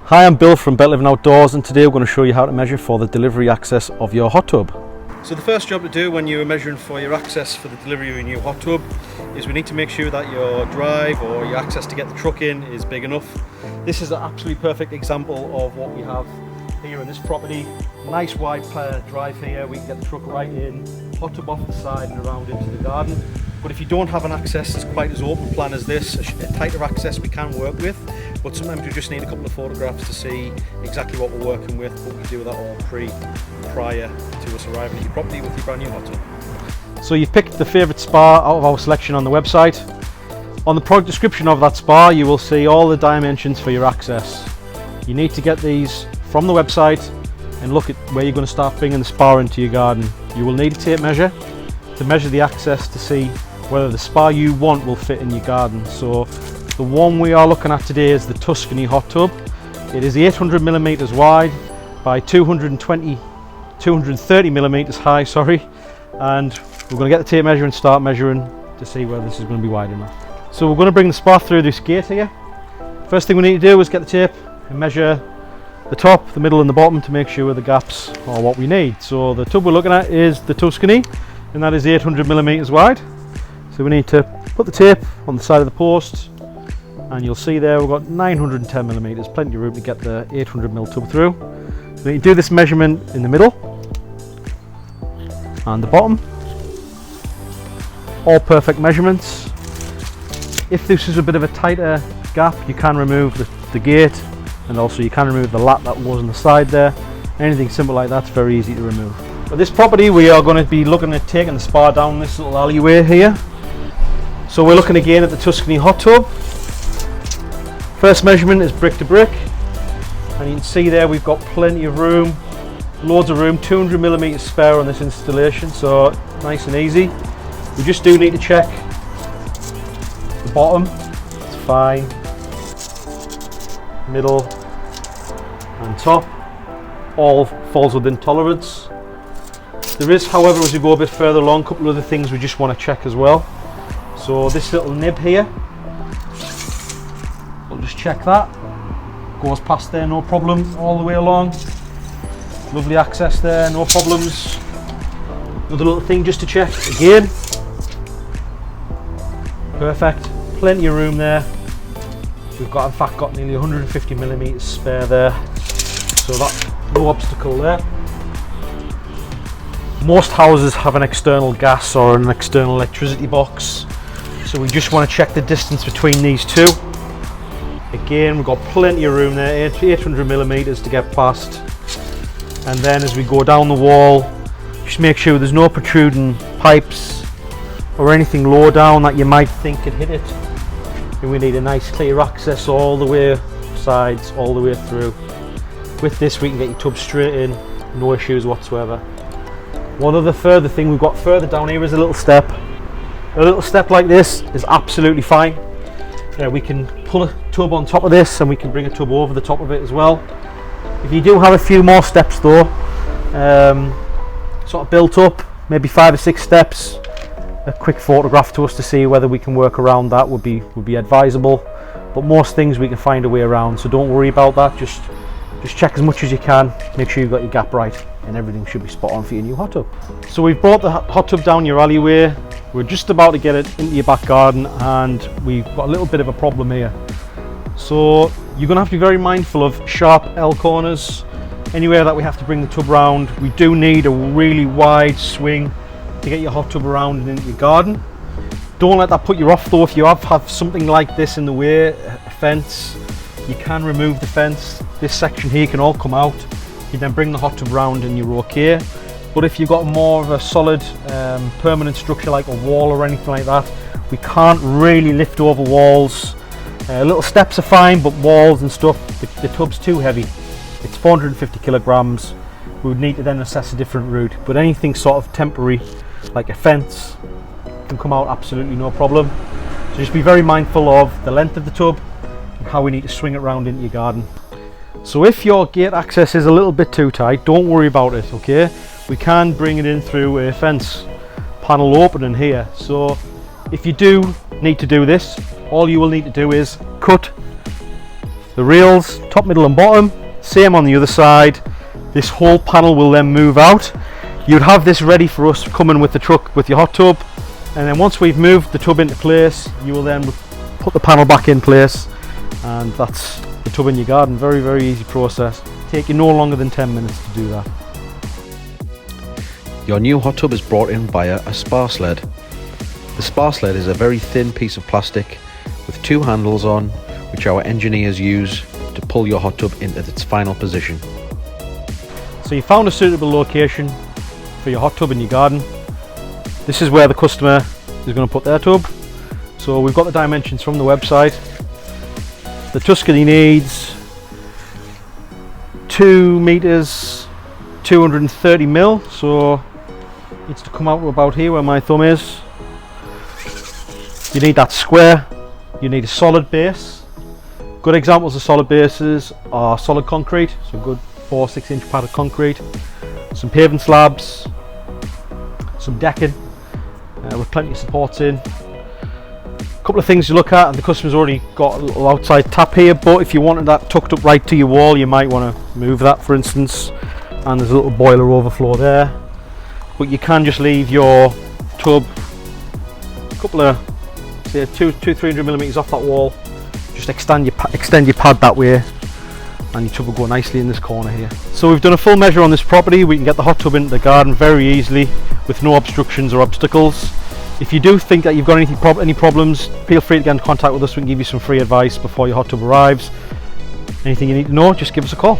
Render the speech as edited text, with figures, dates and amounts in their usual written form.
Hi, I'm Bill from Better Living Outdoors, and today we're going to show you how to measure for the delivery access of your hot tub. So the first job to do when you're measuring for your access for the delivery of your new hot tub is we need to make sure that your drive or your access to get the truck in is big enough. This is an absolutely perfect example of what we have here in this property. Nice wide drive here, we can get the truck right in, hot tub off the side and around into the garden. But if you don't have an access that's quite as open plan as this, a tighter access we can work with, but sometimes we just need a couple of photographs to see exactly what we're working with, but we do that all prior to us arriving at your property with your brand new hot tub. So you've picked the favourite spa out of our selection on the website. On the product description of that spa you will see all the dimensions for your access. You need to get these from the website and look at where you're going to start bringing the spa into your garden. You will need a tape measure to measure the access to see whether the spa you want will fit in your garden. So the one we are looking at today is the Tuscany hot tub. It is 800 millimeters wide by 230 millimeters high, and we're going to get the tape measure and start measuring to see whether this is going to be wide enough. So we're going to bring the spa through this gate here. First thing we need to do is get the tape and measure the top, the middle and the bottom to make sure the gaps are what we need. So the tub we're looking at is the Tuscany, and that is 800 millimeters wide. So we need to put the tape on the side of the post, and you'll see there we've got 910 millimeters, plenty of room to get the 800 mil tub through. We need to do this measurement in the middle and the bottom, all perfect measurements. If this is a bit of a tighter gap, you can remove the gate, and also you can remove the lat that was on the side there. Anything simple like that's very easy to remove. For this property we are going to be looking at taking the spa down this little alleyway here. So we're looking again at the Tuscany hot tub. First measurement is brick to brick, and you can see there we've got plenty of room, loads of room, 200 millimeters spare on this installation, so nice and easy. We just do need to check the bottom, it's fine, middle and top, all falls within tolerance. There is, however, as we go a bit further along, a couple of other things we just want to check as well. So this little nib here, we'll just check that, goes past there, no problem, all the way along. Lovely access there, no problems. Another little thing just to check again. Perfect, plenty of room there. We've got, in fact, got nearly 150 millimeters spare there, so that's no obstacle there. Most houses have an external gas or an external electricity box, so we just want to check the distance between these two. Again, we've got plenty of room there, 800 millimeters to get past. And then as we go down the wall, just make sure there's no protruding pipes or anything low down that you might think could hit it. And we need a nice clear access all the way sides, all the way through. With this we can get your tub straight in, no issues whatsoever. One other further thing we've got further down here is a little step. A little step like this is absolutely fine. We can pull a tub on top of this, and we can bring a tub over the top of it as well. If you do have a few more steps though, sort of built up, maybe 5 or 6 steps, a quick photograph to us to see whether we can work around that would be advisable. But most things we can find a way around, so don't worry about that. Just check as much as you can, make sure you've got your gap right, and everything should be spot on for your new hot tub. So we've brought the hot tub down your alleyway. We're just about to get it into your back garden, and we've got a little bit of a problem here. So you're going to have to be very mindful of sharp L corners. Anywhere that we have to bring the tub round, we do need a really wide swing to get your hot tub around and into your garden. Don't let that put you off though. If you have something like this in the way, a fence, you can remove the fence. This section here can all come out. You then bring the hot tub round and you're okay. But if you've got more of a solid permanent structure like a wall or anything like that, we can't really lift over walls. Little steps are fine, but walls and stuff, the tub's too heavy. It's 450 kilograms. We would need to then assess a different route. But anything sort of temporary, like a fence, can come out absolutely no problem. So just be very mindful of the length of the tub and how we need to swing it around into your garden. So if your gate access is a little bit too tight, don't worry about it, okay? We can bring it in through a fence panel opening here. So if you do need to do this, all you will need to do is cut the rails, top, middle and bottom, same on the other side. This whole panel will then move out. You'd have this ready for us coming with the truck with your hot tub, and then once we've moved the tub into place, you will then put the panel back in place, and that's the tub in your garden. Very, very easy process. Take you no longer than 10 minutes to do that. Your new hot tub is brought in via a spar sled. The spar sled is a very thin piece of plastic with 2 handles on, which our engineers use to pull your hot tub into its final position. So you found a suitable location for your hot tub in your garden. This is where the customer is going to put their tub. So we've got the dimensions from the website. The Tuscany needs 2 meters, 230 mil, so it needs to come out to about here where my thumb is. You need that square. You need a solid base. Good examples of solid bases are solid concrete, so good 4-6 inch padded concrete, some paving slabs, some decking with plenty of supports in. A couple of things to look at, and the customer's already got a little outside tap here, but if you wanted that tucked up right to your wall, you might want to move that, for instance. And there's a little boiler overflow there, but you can just leave your tub a couple of, say, 200-300 millimeters off that wall. Just extend your pad that way, and your tub will go nicely in this corner here. So we've done a full measure on this property. We can get the hot tub into the garden very easily with no obstructions or obstacles. If you do think that you've got any problems, feel free to get in contact with us. We can give you some free advice before your hot tub arrives. Anything you need to know, just give us a call.